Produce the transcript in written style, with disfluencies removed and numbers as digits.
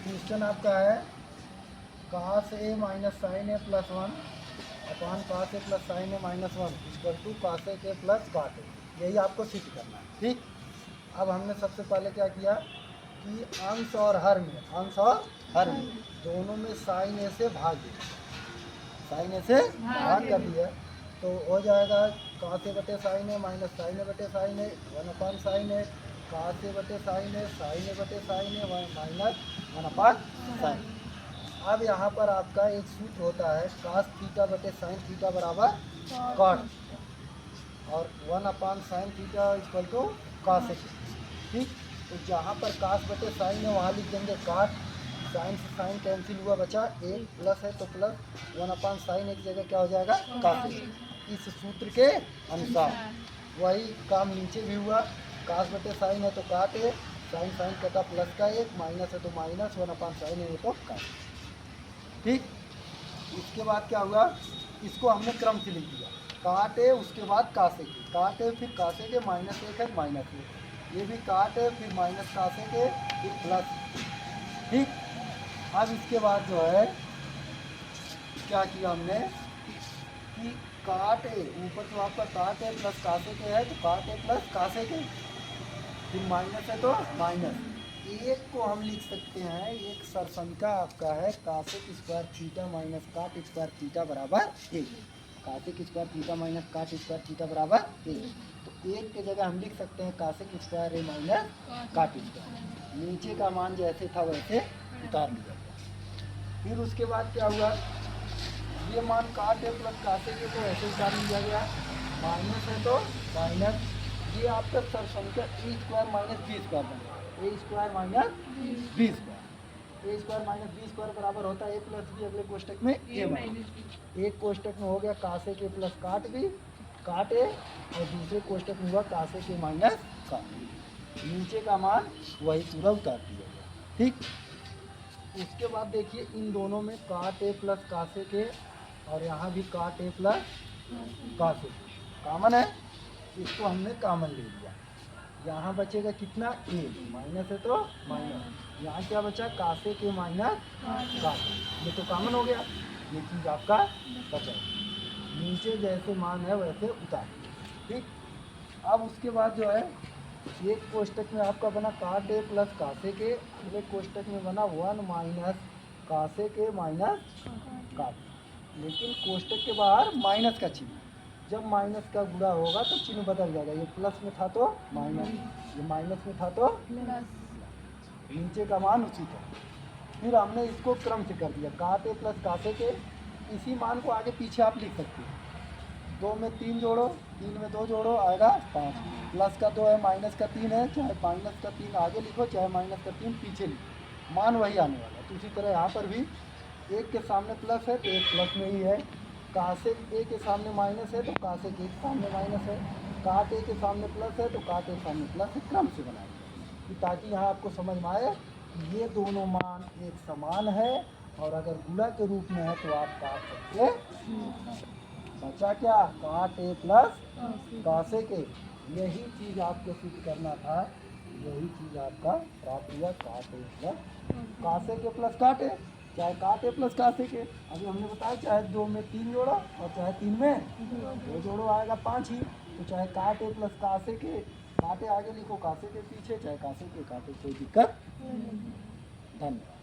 Question आपका है cos a minus sine A plus one upon cos a plus sine A minus one equal to cos a के plus cot a। यही आपको सिद्ध करना है। ठीक, अब हमने सबसे पहले क्या किया कि अंश और हर में दोनों में साइन ए से भाग दिया, साइन ए से भाग कर दिया तो हो जाएगा cos a बटे sine A minus sine A बटे sine A one upon sine A, cos a बटे साइन ए बटे sine A minus one upon sine. अब यहाँ पर आपका एक सूत्र होता है cos थीटा बटे साइन थीटा बराबर cot और one upon sine theta equal to cos a। ठीक, तो जहाँ पर cos बटे साइन है वहाँ लिख देंगे cot, साइन से साइन कैंसिल हुआ बचा एक प्लस है तो प्लस वन अपॉन साइन एक जगह क्या हो जाएगा cos a। इस सूत्र के अनुसार वही काम नीचे भी हुआ, cos बटे साइन है तो cot a, साइन साइन कटा प्लस का एक, माइनस है तो माइनस वन अपॉन साइन है तो cot। ठीक, इसके बाद क्या हुआ, इसको हमने क्रम से लिख दिया cot a उसके बाद cos a के, cot a फिर cos a के माइनस एक है माइनस एक, ये भी cot a फिर माइनस cos a के फिर प्लस। ठीक, अब इसके बाद जो है क्या किया हमने कि cot a ऊपर तो आपका cot a plus cos a के है तो cot a plus cos a के, फिर माइनस है तो माइनस एक को हम लिख सकते हैं, एक सरसंख्या आपका है cos a square theta minus cot square theta बराबर एक, cos a square theta minus cot square theta बराबर एक, तो एक के जगह हम लिख सकते हैं cos a square A minus cot square. नीचे का मान जैसे था वैसे उतार लिया गया। फिर उसके बाद क्या हुआ, ये मान cot a plus cos a के तो ऐसे उतार लिया गया, माइनस है तो माइनस, ये आपका सरसंख्या ए स्क्वायर माइनस बी स्क्वायर बनेगा, ए स्क्वायर माइनस बी स्क्वायर, ए स्क्वायर माइनस बी स्क्वायर बराबर होता है ए प्लस बी, अगले कोष्टक में ए माइनस, एक कोष्टक में हो गया cos a के plus cot b cot a और दूसरे कोष्टक में हुआ cos a के माइनस cot b, नीचे का मान वही पूरा उतार दिया गया। ठीक, उसके बाद देखिए इन दोनों में cot a plus cos a के और यहाँ भी cot a plus cos a common है, इसको हमने कॉमन ले लिया। यहाँ बचेगा कितना a, माइनस है तो माइनस, यहाँ क्या बचा cos a के माइनस cos a, ये तो कॉमन हो गया, ये चीज़ आपका बचा, नीचे जैसे मान है वैसे उतार। ठीक, अब उसके बाद जो है एक कोष्टक में आपका बना cot a plus cos a के, अगले कोष्टक में बना वन माइनस cos a के माइनस cot, लेकिन कोष्टक के बाहर माइनस का चिन्ह, जब माइनस का गुणा होगा तो चिन्ह बदल जाएगा, ये प्लस में था तो माइनस, ये माइनस में था तो प्लस, नीचे का मान उसी था। फिर हमने इसको क्रम से कर दिया cot a plus cos a के, इसी मान को आगे पीछे आप लिख सकते हैं, दो में तीन जोड़ो, तीन में दो जोड़ो आएगा पाँच, प्लस का दो है माइनस का तीन है, चाहे माइनस का तीन आगे लिखो चाहे माइनस का तीन पीछे लिखो, मान वही आने वाला है। तो इसी तरह यहाँ पर भी एक के सामने प्लस है तो एक प्लस में ही है, cos a के सामने माइनस है तो cos a के सामने माइनस है, cot a के सामने प्लस है तो cot a के सामने प्लस है, क्रम से बनाएंगे ताकि यहाँ आपको समझ में आए कि ये दोनों मान एक समान है और अगर गुणा के रूप में है तो आप काट सकते। बचा क्या cot a plus cos a के, यही चीज़ आपको सिद्ध करना था, यही चीज़ आपका प्राप्त हुआ cot a plus cos a के प्लस cot a, चाहे cot a plus cos a के, अभी हमने बताया चाहे दो में तीन जोड़ो और चाहे तीन में दो जोड़ो आएगा पाँच ही, तो चाहे cot a plus cos a के, cot a आगे लिखो cos a के पीछे, चाहे cos a के cot a, कोई दिक्कत। धन्यवाद।